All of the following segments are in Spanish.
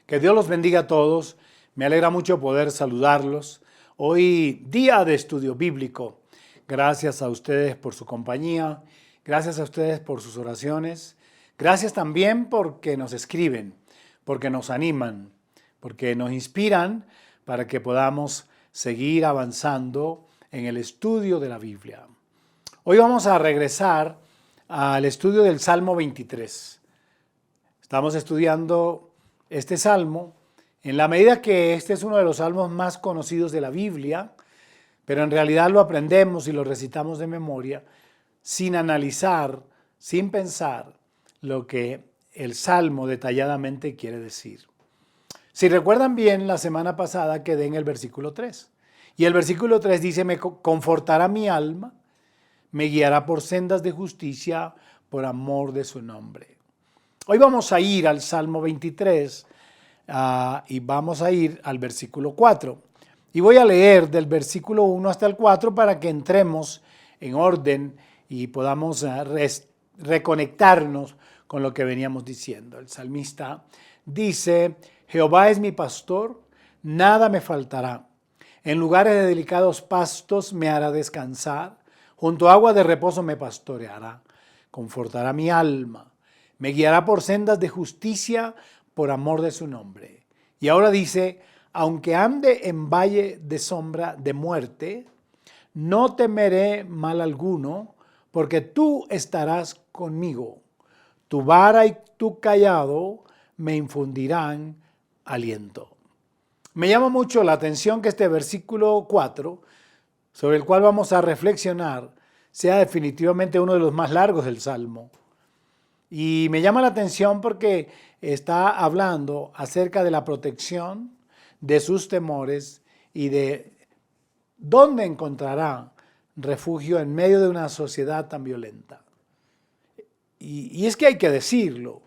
Que Dios los bendiga a todos. Me alegra mucho poder saludarlos. Hoy, día de estudio bíblico. Gracias a ustedes por su compañía. Gracias a ustedes por sus oraciones. Gracias también porque nos escriben, porque nos animan, porque nos inspiran para que podamos seguir avanzando en el estudio de la Biblia. Hoy vamos a regresar al estudio del Salmo 23. Estamos estudiando este salmo en la medida que este es uno de los salmos más conocidos de la Biblia, pero en realidad lo aprendemos y lo recitamos de memoria sin analizar, sin pensar lo que el salmo detalladamente quiere decir. Si recuerdan bien, la semana pasada quedé en el versículo 3. Y el versículo 3 dice: me confortará mi alma, me guiará por sendas de justicia por amor de su nombre. Hoy vamos a ir al Salmo 23 y vamos a ir al versículo 4. Y voy a leer del versículo 1 hasta el 4 para que entremos en orden y podamos reconectarnos con lo que veníamos diciendo. El salmista dice: Jehová es mi pastor, nada me faltará. En lugares de delicados pastos me hará descansar, junto a agua de reposo me pastoreará, confortará mi alma, me guiará por sendas de justicia por amor de su nombre. Y ahora dice: aunque ande en valle de sombra de muerte, no temeré mal alguno, porque tú estarás conmigo. Tu vara y tu cayado me infundirán aliento. Me llama mucho la atención que este versículo 4, sobre el cual vamos a reflexionar, sea definitivamente uno de los más largos del Salmo. Y me llama la atención porque está hablando acerca de la protección, de sus temores y de dónde encontrará refugio en medio de una sociedad tan violenta. Y es que hay que decirlo,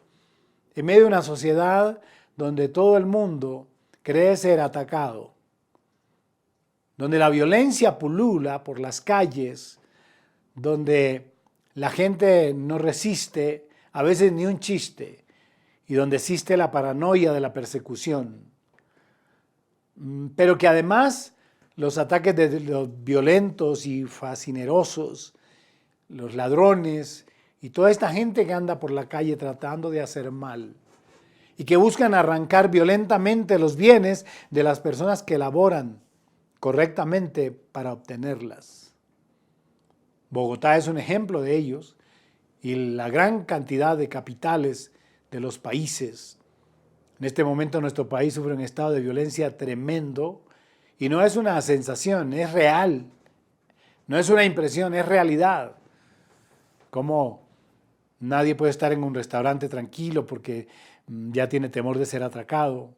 en medio de una sociedad donde todo el mundo cree ser atacado, donde la violencia pulula por las calles, donde la gente no resiste a veces ni un chiste y donde existe la paranoia de la persecución, pero que además los ataques de los violentos y fascinerosos, los ladrones y toda esta gente que anda por la calle tratando de hacer mal y que buscan arrancar violentamente los bienes de las personas que laboran correctamente para obtenerlas. Bogotá es un ejemplo de ellos y la gran cantidad de capitales de los países. En este momento nuestro país sufre un estado de violencia tremendo y no es una sensación, es real. No es una impresión, es realidad. Como nadie puede estar en un restaurante tranquilo porque ya tiene temor de ser atracado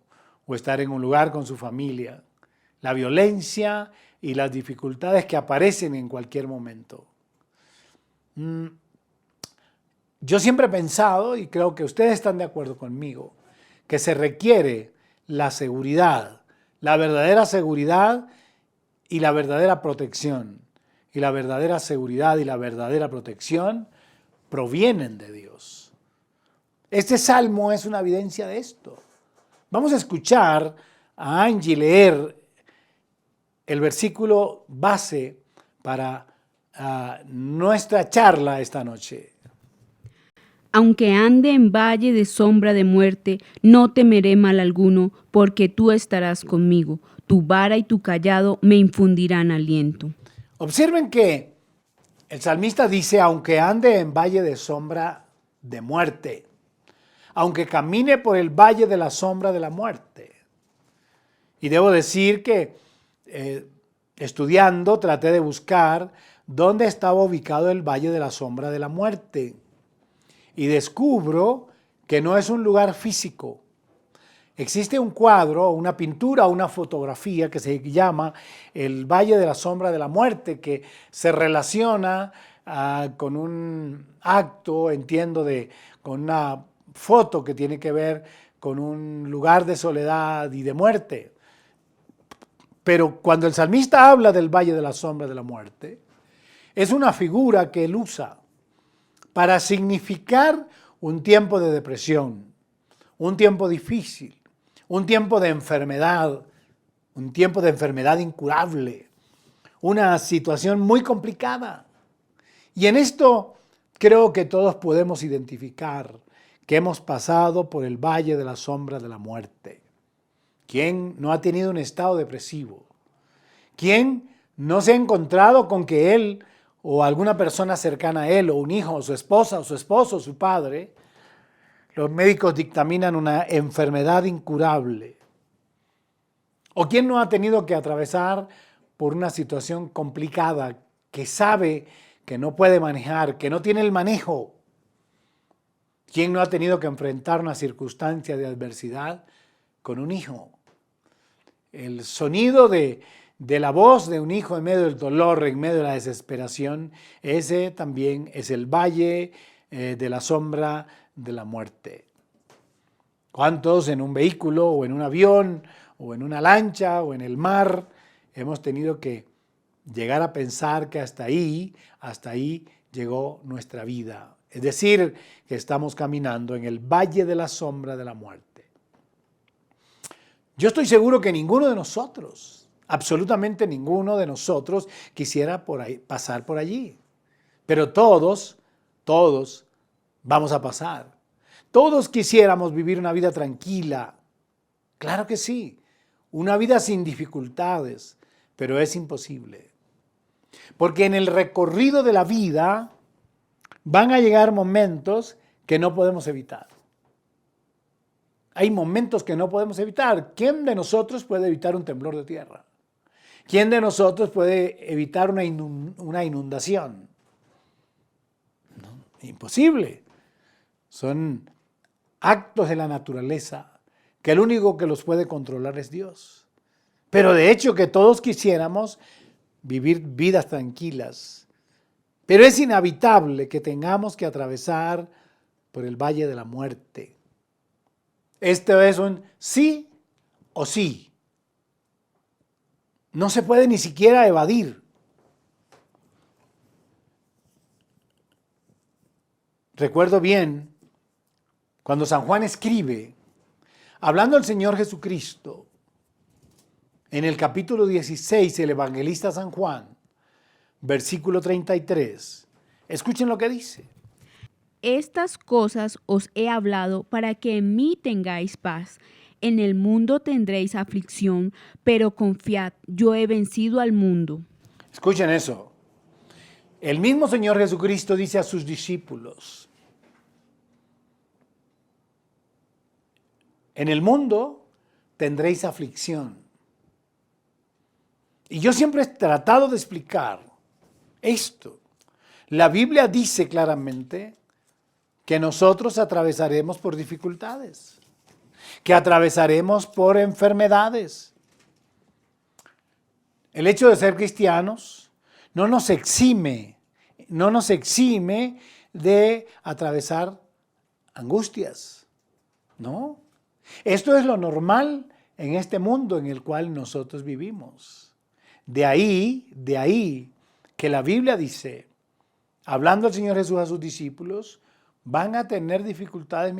o estar en un lugar con su familia. La violencia y las dificultades que aparecen en cualquier momento. Yo siempre he pensado, y creo que ustedes están de acuerdo conmigo, que se requiere la seguridad, la verdadera seguridad y la verdadera protección. Y la verdadera seguridad y la verdadera protección provienen de Dios. Este salmo es una evidencia de esto. Vamos a escuchar a Angie leer el versículo base para nuestra charla esta noche. Aunque ande en valle de sombra de muerte, no temeré mal alguno, porque tú estarás conmigo. Tu vara y tu cayado me infundirán aliento. Observen que el salmista dice: aunque ande en valle de sombra de muerte, aunque camine por el valle de la sombra de la muerte. Y debo decir que estudiando traté de buscar dónde estaba ubicado el valle de la sombra de la muerte. Y descubro que no es un lugar físico. Existe un cuadro, una pintura, una fotografía que se llama el Valle de la Sombra de la Muerte, que se relaciona con un acto, entiendo, con una foto que tiene que ver con un lugar de soledad y de muerte. Pero cuando el salmista habla del Valle de la Sombra de la Muerte, es una figura que él usa para significar un tiempo de depresión, un tiempo difícil, un tiempo de enfermedad incurable, una situación muy complicada. Y en esto creo que todos podemos identificar que hemos pasado por el valle de la sombra de la muerte. ¿Quién no ha tenido un estado depresivo? ¿Quién no se ha encontrado con que él o alguna persona cercana a él, o un hijo, o su esposa, o su esposo, o su padre, los médicos dictaminan una enfermedad incurable? ¿O quién no ha tenido que atravesar por una situación complicada que sabe que no puede manejar, que no tiene el manejo? ¿Quién no ha tenido que enfrentar una circunstancia de adversidad con un hijo? El sonido de la voz de un hijo en medio del dolor, en medio de la desesperación, ese también es el valle de la sombra de la muerte. ¿Cuántos en un vehículo o en un avión o en una lancha o en el mar hemos tenido que llegar a pensar que hasta ahí llegó nuestra vida? Es decir, que estamos caminando en el valle de la sombra de la muerte. Yo estoy seguro que ninguno de nosotros, absolutamente ninguno de nosotros, quisiera pasar por allí. Pero todos vamos a pasar. Todos quisiéramos vivir una vida tranquila. Claro que sí, una vida sin dificultades, pero es imposible. Porque en el recorrido de la vida van a llegar momentos que no podemos evitar. Hay momentos que no podemos evitar. ¿Quién de nosotros puede evitar un temblor de tierra? ¿Quién de nosotros puede evitar una inundación? No, imposible. Son actos de la naturaleza que el único que los puede controlar es Dios. Pero de hecho que todos quisiéramos vivir vidas tranquilas. Pero es inevitable que tengamos que atravesar por el valle de la muerte. Esto es un sí o sí. No se puede ni siquiera evadir. Recuerdo bien cuando San Juan escribe, hablando del Señor Jesucristo, en el capítulo 16, el evangelista San Juan, versículo 33. Escuchen lo que dice. Estas cosas os he hablado para que en mí tengáis paz. En el mundo tendréis aflicción, pero confiad, yo he vencido al mundo. Escuchen eso. El mismo Señor Jesucristo dice a sus discípulos, en el mundo tendréis aflicción. Y yo siempre he tratado de explicar esto. La Biblia dice claramente que nosotros atravesaremos por dificultades, que atravesaremos por enfermedades. El hecho de ser cristianos no nos exime de atravesar angustias, ¿no? Esto es lo normal en este mundo en el cual nosotros vivimos. De ahí que la Biblia dice, hablando el Señor Jesús a sus discípulos, van a tener dificultades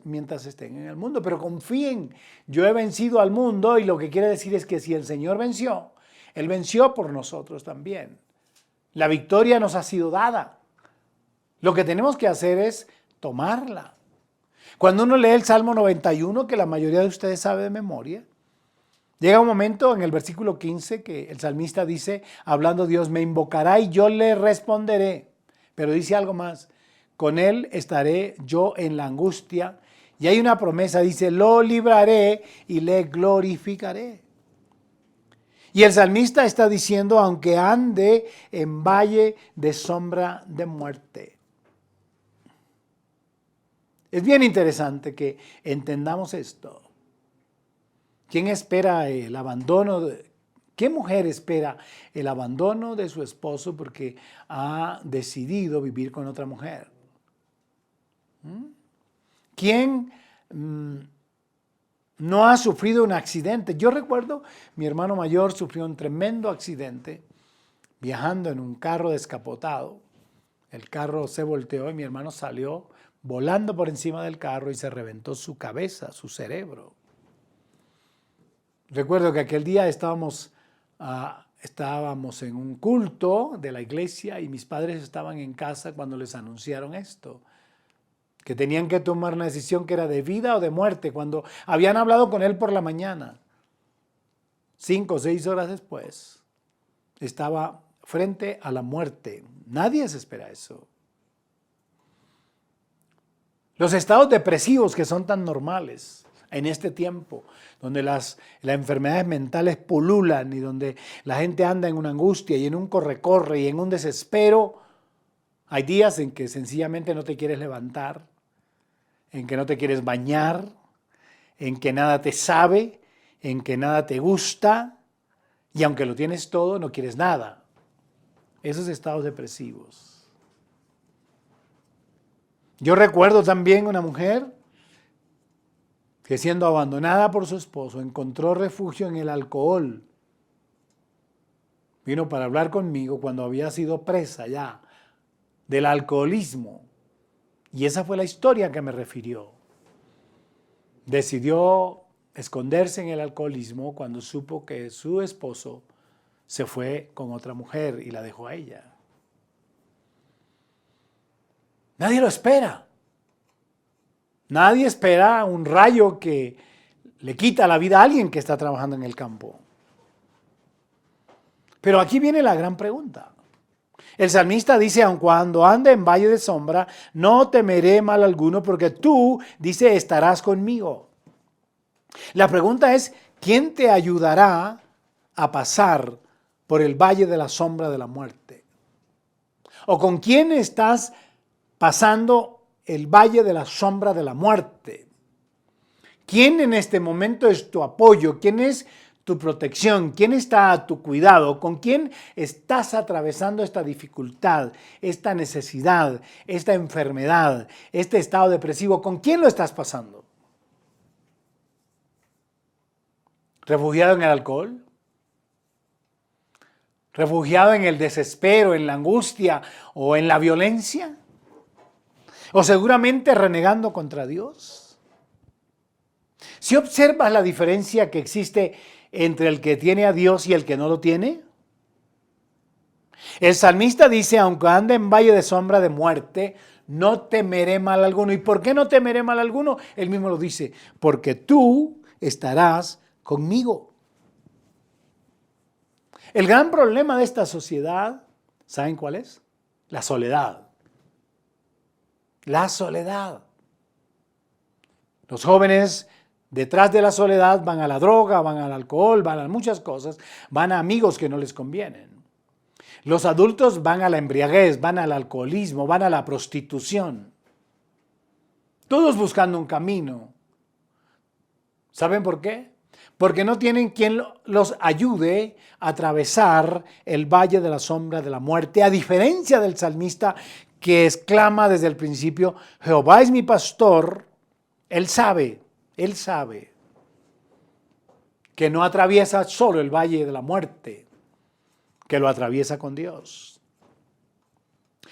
mientras estén en el mundo, pero confíen, yo he vencido al mundo, y lo que quiere decir es que si el Señor venció, Él venció por nosotros también. La victoria nos ha sido dada. Lo que tenemos que hacer es tomarla. Cuando uno lee el Salmo 91, que la mayoría de ustedes sabe de memoria, llega un momento en el versículo 15 que el salmista dice, hablando Dios, me invocará y yo le responderé. Pero dice algo más, con él estaré yo en la angustia. Y hay una promesa, dice, lo libraré y le glorificaré. Y el salmista está diciendo, aunque ande en valle de sombra de muerte. Es bien interesante que entendamos esto. ¿Quién espera el abandono? ¿Qué mujer espera el abandono de su esposo porque ha decidido vivir con otra mujer? ¿Quién no ha sufrido un accidente? Yo recuerdo, mi hermano mayor sufrió un tremendo accidente viajando en un carro descapotado. El carro se volteó y mi hermano salió volando por encima del carro y se reventó su cabeza, su cerebro. Recuerdo que aquel día estábamos en un culto de la iglesia y mis padres estaban en casa cuando les anunciaron esto, que tenían que tomar una decisión que era de vida o de muerte, cuando habían hablado con él por la mañana. 5 o 6 horas después, estaba frente a la muerte. Nadie se espera eso. Los estados depresivos que son tan normales en este tiempo, donde las enfermedades mentales pululan y donde la gente anda en una angustia y en un corre-corre y en un desespero, hay días en que sencillamente no te quieres levantar, en que no te quieres bañar, en que nada te sabe, en que nada te gusta, y aunque lo tienes todo, no quieres nada. Esos estados depresivos. Yo recuerdo también una mujer que, siendo abandonada por su esposo, encontró refugio en el alcohol. Vino para hablar conmigo cuando había sido presa ya del alcoholismo. Y esa fue la historia que me refirió. Decidió esconderse en el alcoholismo cuando supo que su esposo se fue con otra mujer y la dejó a ella. Nadie lo espera. Nadie espera un rayo que le quita la vida a alguien que está trabajando en el campo. Pero aquí viene la gran pregunta. El salmista dice, aun cuando ande en valle de sombra, no temeré mal alguno, porque tú, dice, estarás conmigo. La pregunta es, ¿quién te ayudará a pasar por el valle de la sombra de la muerte? ¿O con quién estás pasando el valle de la sombra de la muerte? ¿Quién en este momento es tu apoyo? ¿Quién es tu protección? ¿Quién está a tu cuidado? ¿Con quién estás atravesando esta dificultad, esta necesidad, esta enfermedad, este estado depresivo? ¿Con quién lo estás pasando? ¿Refugiado en el alcohol? ¿Refugiado en el desespero, en la angustia o en la violencia? ¿O seguramente renegando contra Dios? Si observas la diferencia que existe entre el que tiene a Dios y el que no lo tiene. El salmista dice, aunque ande en valle de sombra de muerte, no temeré mal alguno. ¿Y por qué no temeré mal alguno? Él mismo lo dice, porque tú estarás conmigo. El gran problema de esta sociedad, ¿saben cuál es? La soledad. La soledad. Los jóvenes, detrás de la soledad, van a la droga, van al alcohol, van a muchas cosas, van a amigos que no les convienen. Los adultos van a la embriaguez, van al alcoholismo, van a la prostitución. Todos buscando un camino. ¿Saben por qué? Porque no tienen quien los ayude a atravesar el valle de la sombra de la muerte, a diferencia del salmista que exclama desde el principio, Jehová es mi pastor. Él sabe que no atraviesa solo el valle de la muerte, que lo atraviesa con Dios.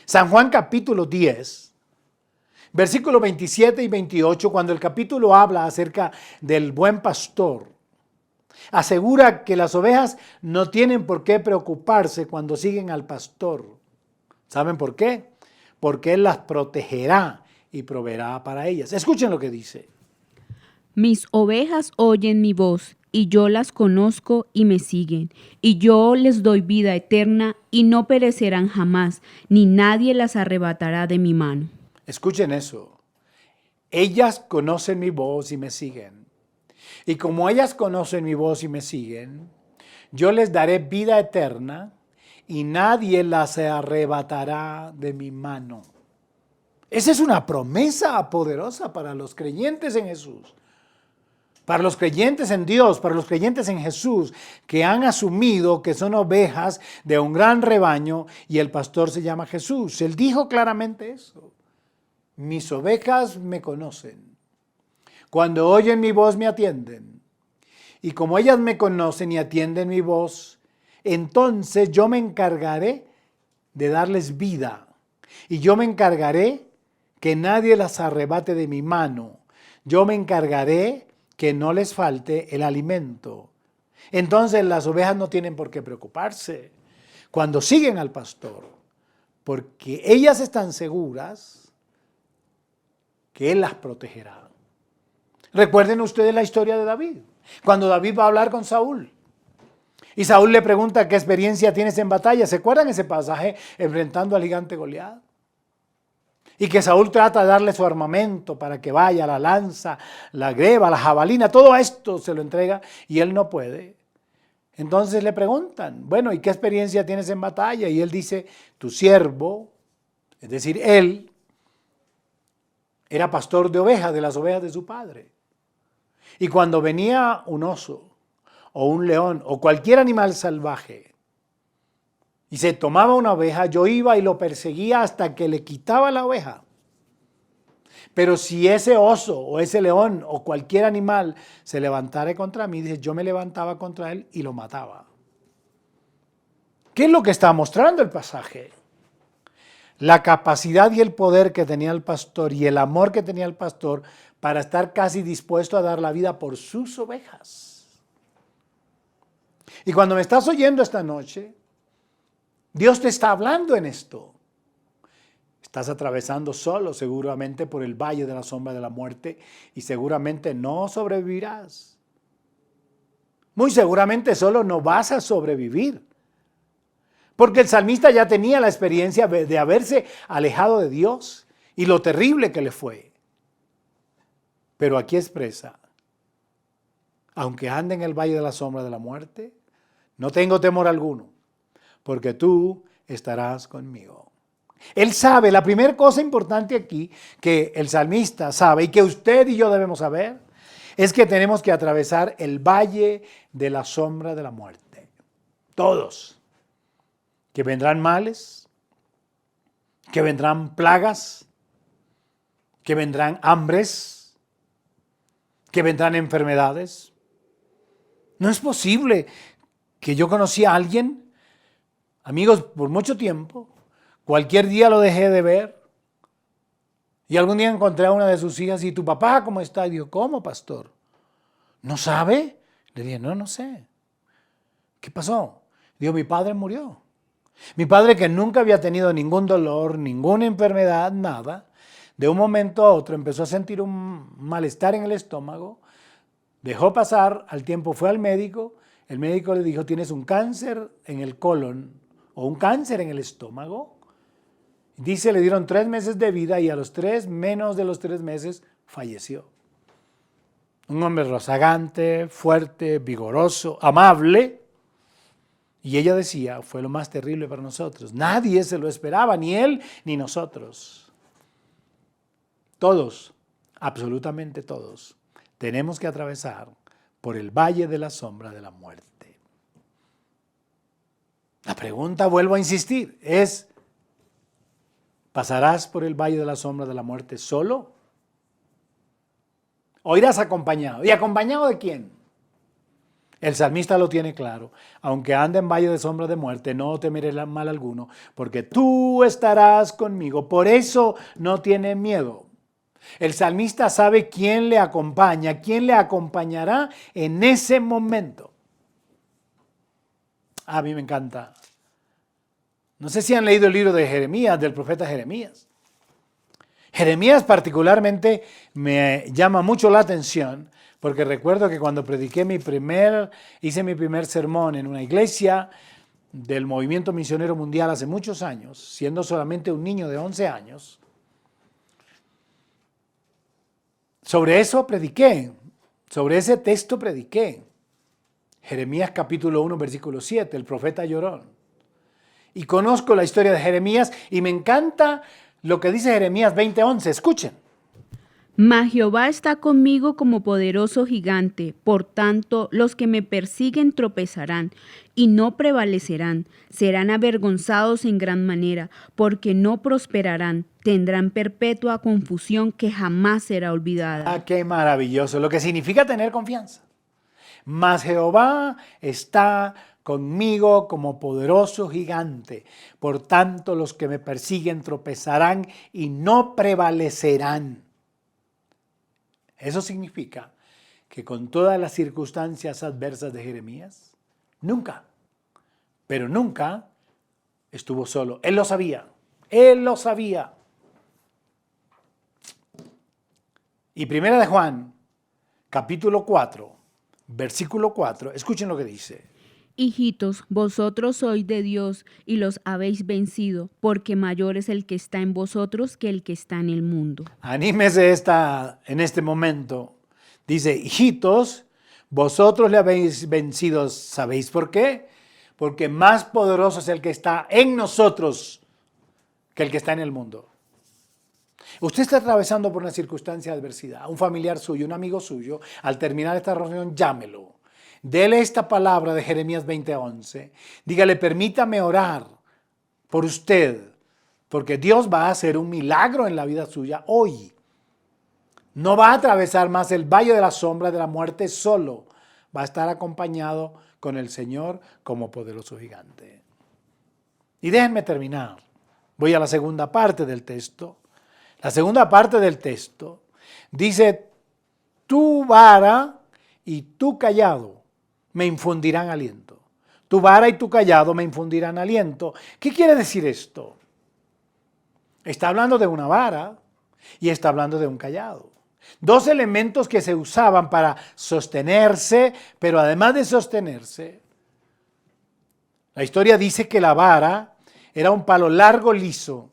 San Juan capítulo 10, versículos 27 y 28, cuando el capítulo habla acerca del buen pastor, asegura que las ovejas no tienen por qué preocuparse cuando siguen al pastor. ¿Saben por qué? Porque Él las protegerá y proveerá para ellas. Escuchen lo que dice. Mis ovejas oyen mi voz, y yo las conozco y me siguen, y yo les doy vida eterna, y no perecerán jamás, ni nadie las arrebatará de mi mano. Escuchen eso. Ellas conocen mi voz y me siguen. Y como ellas conocen mi voz y me siguen, yo les daré vida eterna, y nadie las arrebatará de mi mano. Esa es una promesa poderosa para los creyentes en Jesús. Para los creyentes en Dios, para los creyentes en Jesús, que han asumido que son ovejas de un gran rebaño y el pastor se llama Jesús. Él dijo claramente eso. Mis ovejas me conocen. Cuando oyen mi voz me atienden. Y como ellas me conocen y atienden mi voz, entonces yo me encargaré de darles vida. Y yo me encargaré que nadie las arrebate de mi mano. Yo me encargaré que no les falte el alimento Entonces las ovejas no tienen por qué preocuparse cuando siguen al pastor, porque ellas están seguras que Él las protegerá. Recuerden ustedes la historia de David, cuando David va a hablar con Saúl. Y Saúl le pregunta qué experiencia tienes en batalla. ¿Se acuerdan ese pasaje enfrentando al gigante Goliat? Y que Saúl trata de darle su armamento para que vaya, la lanza, la greba, la jabalina, todo esto se lo entrega y él no puede. Entonces le preguntan, bueno, ¿y qué experiencia tienes en batalla? Y él dice, tu siervo, es decir, él, era pastor de ovejas, de las ovejas de su padre. Y cuando venía un oso, o un león, o cualquier animal salvaje, y se tomaba una oveja, yo iba y lo perseguía hasta que le quitaba la oveja. Pero si ese oso, o ese león, o cualquier animal se levantara contra mí, dice, yo me levantaba contra él y lo mataba. ¿Qué es lo que está mostrando el pasaje? La capacidad y el poder que tenía el pastor y el amor que tenía el pastor para estar casi dispuesto a dar la vida por sus ovejas. Y cuando me estás oyendo esta noche, Dios te está hablando en esto. Estás atravesando solo seguramente por el valle de la sombra de la muerte y seguramente no sobrevivirás. Muy seguramente solo no vas a sobrevivir. Porque el salmista ya tenía la experiencia de haberse alejado de Dios y lo terrible que le fue. Pero aquí expresa, aunque ande en el valle de la sombra de la muerte, no tengo temor alguno, porque tú estarás conmigo. Él sabe, la primera cosa importante aquí que el salmista sabe y que usted y yo debemos saber, es que tenemos que atravesar el valle de la sombra de la muerte. Todos. Que vendrán males, que vendrán plagas, que vendrán hambres, que vendrán enfermedades. No es posible que yo conocí a alguien, amigos, por mucho tiempo, cualquier día lo dejé de ver, y algún día encontré a una de sus hijas, ¿y tu papá cómo está? Y digo, ¿cómo, pastor? ¿No sabe? Le dije, no sé. ¿Qué pasó? Digo, mi padre murió. Mi padre, que nunca había tenido ningún dolor, ninguna enfermedad, nada, de un momento a otro empezó a sentir un malestar en el estómago, dejó pasar, al tiempo fue al médico, el médico le dijo, tienes un cáncer en el colon o un cáncer en el estómago. Dice, le dieron 3 meses de vida y a los 3, menos de los 3 meses, falleció. Un hombre rozagante, fuerte, vigoroso, amable. Y ella decía, fue lo más terrible para nosotros. Nadie se lo esperaba, ni él ni nosotros. Todos, absolutamente todos, tenemos que atravesar por el valle de la sombra de la muerte. La pregunta, vuelvo a insistir, es, ¿pasarás por el valle de la sombra de la muerte solo? ¿O irás acompañado? ¿Y acompañado de quién? El salmista lo tiene claro. Aunque ande en valle de sombra de muerte, no temeré mal alguno, porque tú estarás conmigo. Por eso no tiene miedo. El salmista sabe quién le acompaña, quién le acompañará en ese momento. A mí me encanta. No sé si han leído el libro de Jeremías, del profeta Jeremías. Jeremías particularmente me llama mucho la atención, porque recuerdo que cuando prediqué hice mi primer sermón en una iglesia del movimiento misionero mundial hace muchos años, siendo solamente un niño de 11 años, sobre eso prediqué, sobre ese texto prediqué. Jeremías capítulo 1, versículo 7, el profeta llorón. Y conozco la historia de Jeremías y me encanta lo que dice Jeremías 20:11. Escuchen. Mas Jehová está conmigo como poderoso gigante, por tanto los que me persiguen tropezarán y no prevalecerán, serán avergonzados en gran manera, porque no prosperarán, tendrán perpetua confusión que jamás será olvidada. Ah, qué maravilloso, lo que significa tener confianza. Mas Jehová está conmigo como poderoso gigante, por tanto los que me persiguen tropezarán y no prevalecerán. Eso significa que con todas las circunstancias adversas de Jeremías, nunca, pero nunca estuvo solo. Él lo sabía, él lo sabía. Y Primera de Juan, capítulo 4, versículo 4, escuchen lo que dice. Hijitos, vosotros sois de Dios y los habéis vencido, porque mayor es el que está en vosotros que el que está en el mundo. Anímese en este momento. Dice, hijitos, vosotros le habéis vencido. ¿Sabéis por qué? Porque más poderoso es el que está en nosotros que el que está en el mundo. Usted está atravesando por una circunstancia de adversidad. Un familiar suyo, un amigo suyo, al terminar esta reunión, llámelo. Dele esta palabra de Jeremías 20:11. Dígale, permítame orar por usted, porque Dios va a hacer un milagro en la vida suya hoy. No va a atravesar más el valle de la sombra de la muerte solo. Va a estar acompañado con el Señor como poderoso gigante. Y déjenme terminar. Voy a la segunda parte del texto. La segunda parte del texto dice, tu vara y tu callado me infundirán aliento. Tu vara y tu callado me infundirán aliento. ¿Qué quiere decir esto? Está hablando de una vara y está hablando de un callado. Dos elementos que se usaban para sostenerse, pero además de sostenerse, la historia dice que la vara era un palo largo, liso,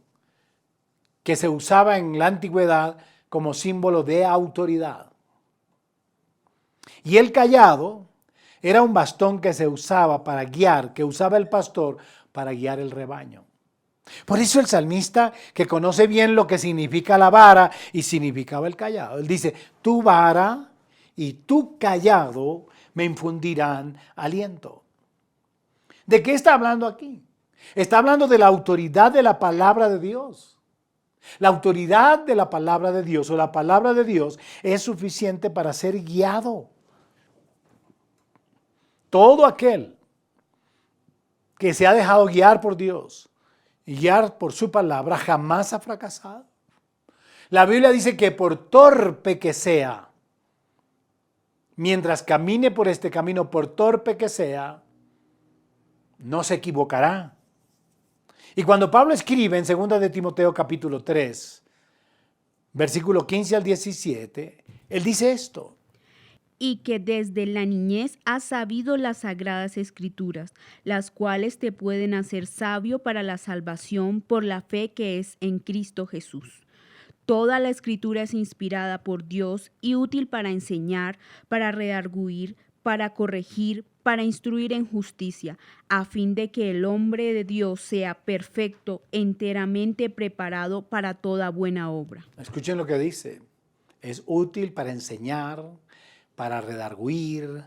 que se usaba en la antigüedad como símbolo de autoridad. Y el callado era un bastón que se usaba para guiar, que usaba el pastor para guiar el rebaño. Por eso el salmista, que conoce bien lo que significa la vara y significaba el callado, él dice, tu vara y tu callado me infundirán aliento. ¿De qué está hablando aquí? Está hablando de la autoridad de la palabra de Dios. La autoridad de la palabra de Dios o la palabra de Dios es suficiente para ser guiado. Todo aquel que se ha dejado guiar por Dios y guiar por su palabra jamás ha fracasado. La Biblia dice que por torpe que sea, mientras camine por este camino, por torpe que sea, no se equivocará. Y cuando Pablo escribe en 2 de Timoteo capítulo 3, versículo 15 al 17, él dice esto. Y que desde la niñez has sabido las sagradas escrituras, las cuales te pueden hacer sabio para la salvación por la fe que es en Cristo Jesús. Toda la escritura es inspirada por Dios y útil para enseñar, para redarguir, para corregir, para instruir en justicia, a fin de que el hombre de Dios sea perfecto, enteramente preparado para toda buena obra. Escuchen lo que dice. Es útil para enseñar, para redarguir,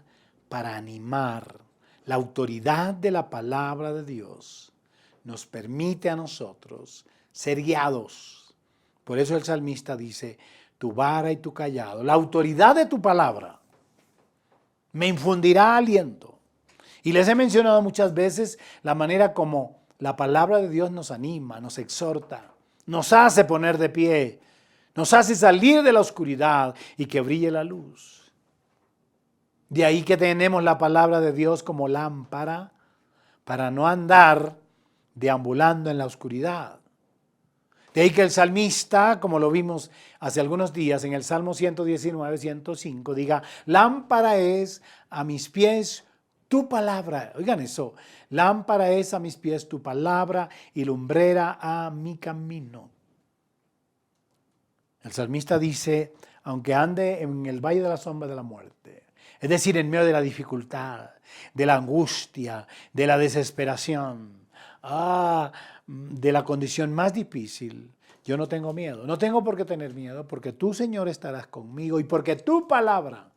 para animar. La autoridad de la palabra de Dios nos permite a nosotros ser guiados. Por eso el salmista dice, tu vara y tu callado, la autoridad de tu palabra me infundirá aliento. Y les he mencionado muchas veces la manera como la palabra de Dios nos anima, nos exhorta, nos hace poner de pie, nos hace salir de la oscuridad y que brille la luz. De ahí que tenemos la palabra de Dios como lámpara para no andar deambulando en la oscuridad. De ahí que el salmista, como lo vimos hace algunos días en el Salmo 119, 105, diga, lámpara es a mis pies tu palabra. Oigan eso, lámpara es a mis pies tu palabra y lumbrera a mi camino. El salmista dice, aunque ande en el valle de la sombra de la muerte, es decir, en medio de la dificultad, de la angustia, de la desesperación, de la condición más difícil, yo no tengo miedo. No tengo por qué tener miedo porque tú, Señor, estarás conmigo y porque tu palabra,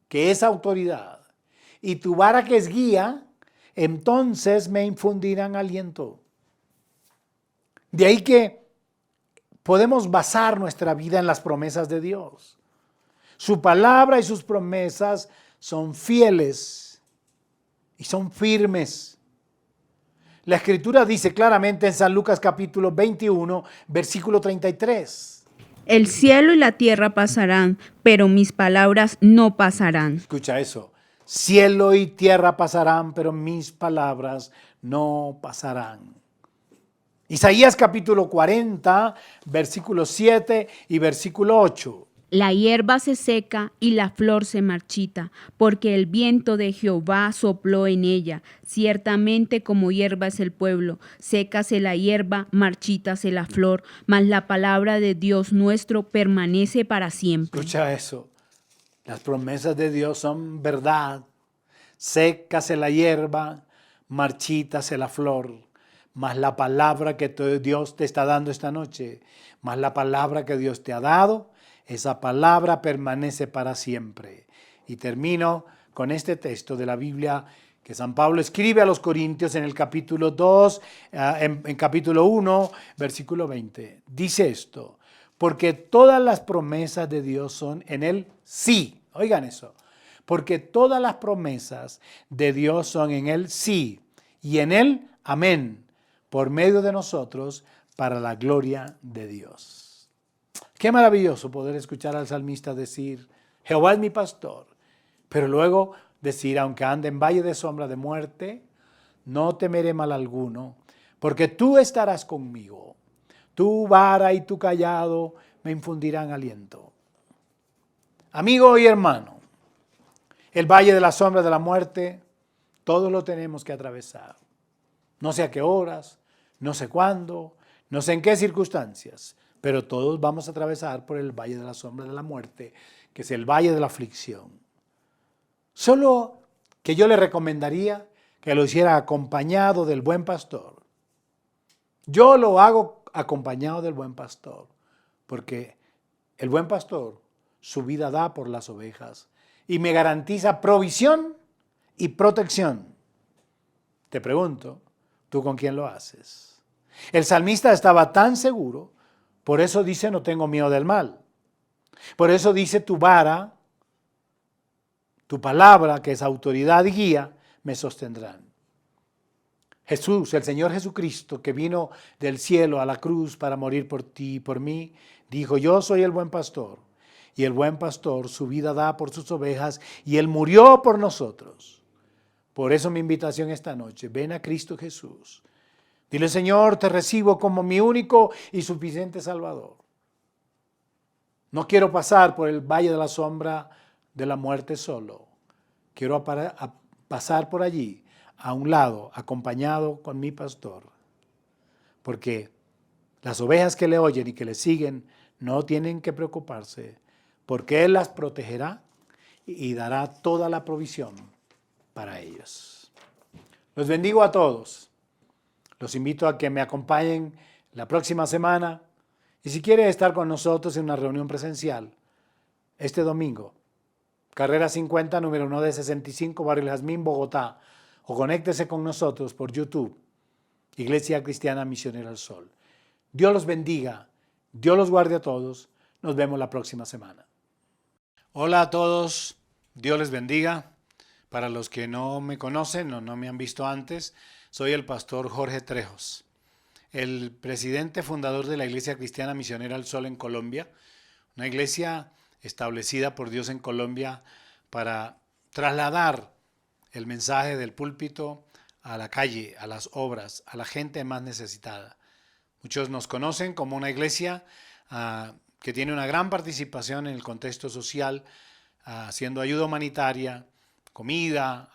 que es autoridad, y tu vara que es guía, entonces me infundirán aliento. De ahí que podemos basar nuestra vida en las promesas de Dios. Su palabra y sus promesas son fieles y son firmes. La Escritura dice claramente en San Lucas capítulo 21, versículo 33. El cielo y la tierra pasarán, pero mis palabras no pasarán. Escucha eso. Cielo y tierra pasarán, pero mis palabras no pasarán. Isaías capítulo 40, versículo 7 y versículo 8. La hierba se seca y la flor se marchita, porque el viento de Jehová sopló en ella. Ciertamente como hierba es el pueblo, sécase la hierba, marchítase la flor, mas la palabra de Dios nuestro permanece para siempre. Escucha eso. Las promesas de Dios son verdad. Sécase la hierba, marchítase la flor. Mas la palabra que Dios te está dando esta noche, más la palabra que Dios te ha dado, esa palabra permanece para siempre. Y termino con este texto de la Biblia que San Pablo escribe a los Corintios en el capítulo 2, en capítulo 1, versículo 20. Dice esto: porque todas las promesas de Dios son en el sí. Oigan eso. Porque todas las promesas de Dios son en el sí y en el amén, por medio de nosotros, para la gloria de Dios. Qué maravilloso poder escuchar al salmista decir: Jehová es mi pastor. Pero luego decir: aunque ande en valle de sombra de muerte, no temeré mal alguno, porque tú estarás conmigo. Tu vara y tu cayado me infundirán aliento. Amigo y hermano, el valle de la sombra de la muerte, todos lo tenemos que atravesar. No sé a qué horas, no sé cuándo, no sé en qué circunstancias, pero todos vamos a atravesar por el valle de la sombra de la muerte, que es el valle de la aflicción. Solo que yo le recomendaría que lo hiciera acompañado del buen pastor. Yo lo hago acompañado del buen pastor, porque el buen pastor su vida da por las ovejas y me garantiza provisión y protección. Te pregunto, ¿tú con quién lo haces? El salmista estaba tan seguro, por eso dice: no tengo miedo del mal. Por eso dice: tu vara, tu palabra, que es autoridad y guía, me sostendrán. Jesús, el Señor Jesucristo, que vino del cielo a la cruz para morir por ti y por mí, dijo: yo soy el buen pastor, y el buen pastor su vida da por sus ovejas, y Él murió por nosotros. Por eso mi invitación esta noche: ven a Cristo Jesús. Dile: Señor, te recibo como mi único y suficiente Salvador. No quiero pasar por el valle de la sombra de la muerte solo. Quiero pasar por allí, a un lado, acompañado con mi pastor. Porque las ovejas que le oyen y que le siguen no tienen que preocuparse, porque Él las protegerá y dará toda la provisión para ellos. Los bendigo a todos. Los invito a que me acompañen la próxima semana. Y si quiere estar con nosotros en una reunión presencial, este domingo, carrera 50, número 1 de 65, Barrio El Jazmín, Bogotá, o conéctese con nosotros por YouTube, Iglesia Cristiana Misionera al Sol. Dios los bendiga, Dios los guarde a todos. Nos vemos la próxima semana. Hola a todos, Dios les bendiga. Para los que no me conocen o no me han visto antes, soy el pastor Jorge Trejos, el presidente fundador de la Iglesia Cristiana Misionera al Sol en Colombia, una iglesia establecida por Dios en Colombia para trasladar el mensaje del púlpito a la calle, a las obras, a la gente más necesitada. Muchos nos conocen como una iglesia que tiene una gran participación en el contexto social, haciendo ayuda humanitaria, comida,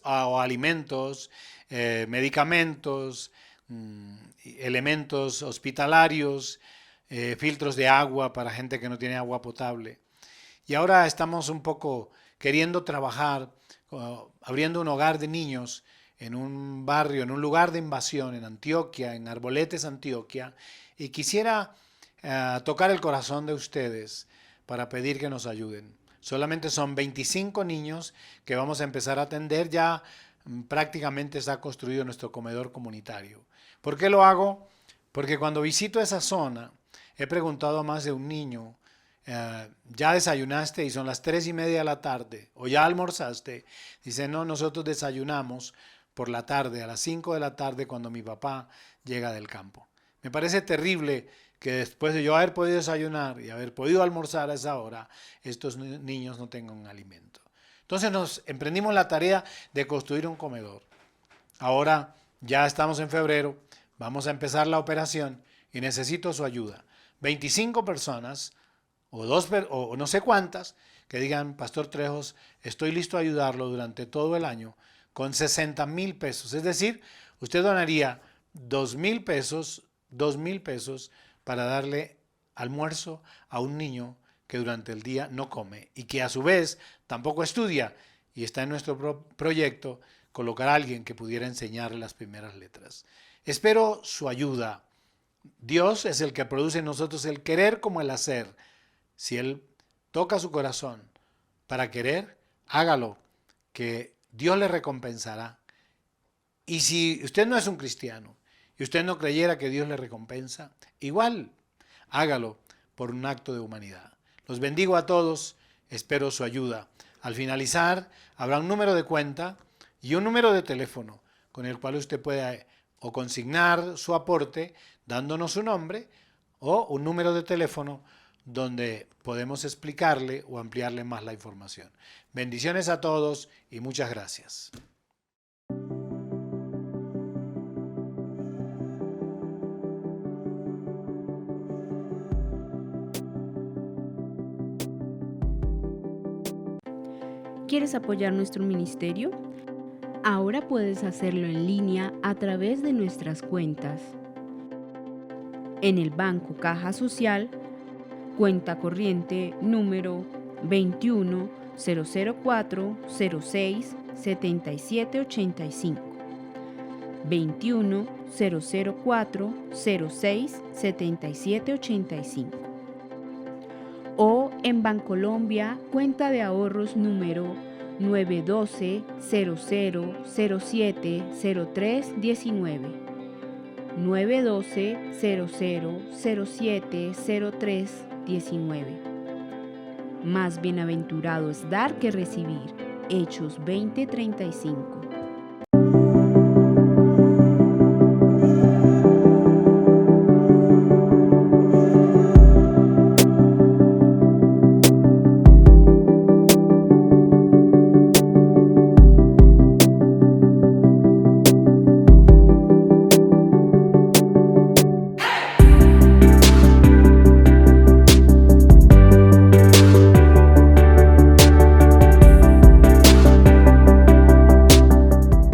o alimentos, medicamentos, elementos hospitalarios, filtros de agua para gente que no tiene agua potable. Y ahora estamos un poco queriendo trabajar, abriendo un hogar de niños en un barrio, en un lugar de invasión, en Antioquia, en Arboletes, Antioquia, y quisiera tocar el corazón de ustedes para pedir que nos ayuden. Solamente son 25 niños que vamos a empezar a atender. Ya prácticamente está construido nuestro comedor comunitario. ¿Por qué lo hago? Porque cuando visito esa zona, he preguntado a más de un niño: ¿ya desayunaste? Y son las 3:30 de la tarde. ¿O ya almorzaste? Dice: no, nosotros desayunamos por la tarde, a las 5 de la tarde, cuando mi papá llega del campo. Me parece terrible que después de yo haber podido desayunar y haber podido almorzar a esa hora, estos niños no tengan un alimento. Entonces nos emprendimos la tarea de construir un comedor. Ahora ya estamos en febrero, vamos a empezar la operación y necesito su ayuda. 25 personas o no sé cuántas que digan, Pastor Trejos, estoy listo a ayudarlo durante todo el año con 60,000 pesos. Es decir, usted donaría 2,000 pesos, 2,000 pesos para darle almuerzo a un niño que durante el día no come y que a su vez tampoco estudia, y está en nuestro proyecto colocar a alguien que pudiera enseñarle las primeras letras. Espero su ayuda. Dios es el que produce en nosotros el querer como el hacer. Si Él toca su corazón para querer, hágalo, que Dios le recompensará. Y si usted no es un cristiano y usted no creyera que Dios le recompensa, igual, hágalo por un acto de humanidad. Los bendigo a todos, espero su ayuda. Al finalizar, habrá un número de cuenta y un número de teléfono con el cual usted puede o consignar su aporte dándonos su nombre, o un número de teléfono donde podemos explicarle o ampliarle más la información. Bendiciones a todos y muchas gracias. ¿Quieres apoyar nuestro ministerio? Ahora puedes hacerlo en línea a través de nuestras cuentas. En el Banco Caja Social, cuenta corriente número 21-004-06-7785. 21-004-06-7785. O en Bancolombia, cuenta de ahorros número 912-0007-0319. 912-0007-0319. Más bienaventurado es dar que recibir. Hechos 20:35.